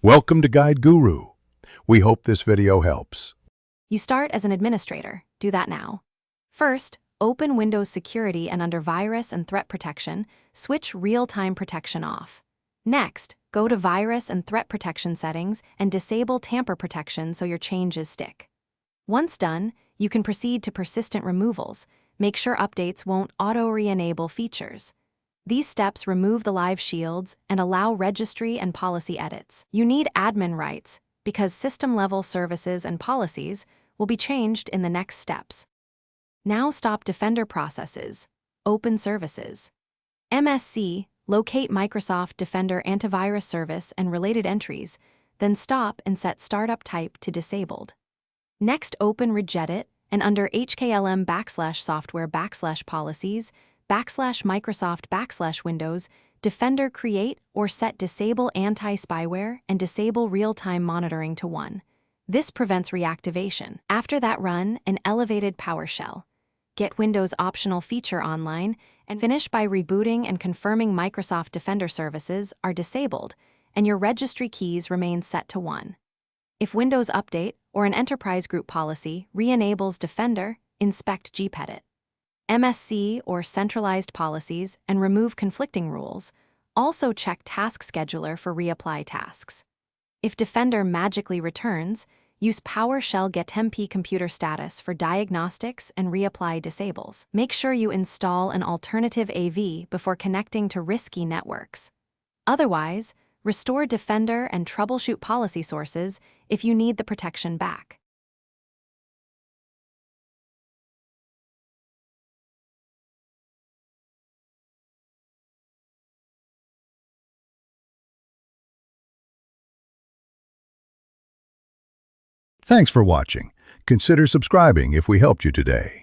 Welcome to Guide Guru. We hope this video helps. You start as an administrator. Do that now. First, open Windows Security and under Virus and Threat Protection, switch Real-Time Protection off. Next, go to Virus and Threat Protection settings and disable Tamper Protection so your changes stick. Once done, you can proceed to Persistent Removals. Make sure updates won't auto-re-enable features. These steps remove the live shields and allow registry and policy edits. You need admin rights because system-level services and policies will be changed in the next steps. Now stop Defender processes. Open services. MSC, locate Microsoft Defender antivirus service and related entries, then stop and set startup type to disabled. Next, open Regedit and under HKLM/software/policies, /Microsoft/Windows, Defender create or set disable anti-spyware and disable real-time monitoring to 1. This prevents reactivation. After that, run an elevated PowerShell. Get Windows optional feature online and finish by rebooting and confirming Microsoft Defender services are disabled and your registry keys remain set to 1. If Windows Update or an enterprise group policy re-enables Defender, inspect gpedit. MSC or centralized policies and remove conflicting rules. Also check Task Scheduler for reapply tasks. If Defender magically returns, use PowerShell getMP computer status for diagnostics and reapply disables. Make sure you install an alternative AV before connecting to risky networks. Otherwise, restore Defender and troubleshoot policy sources if you need the protection back. Thanks for watching. Consider subscribing if we helped you today.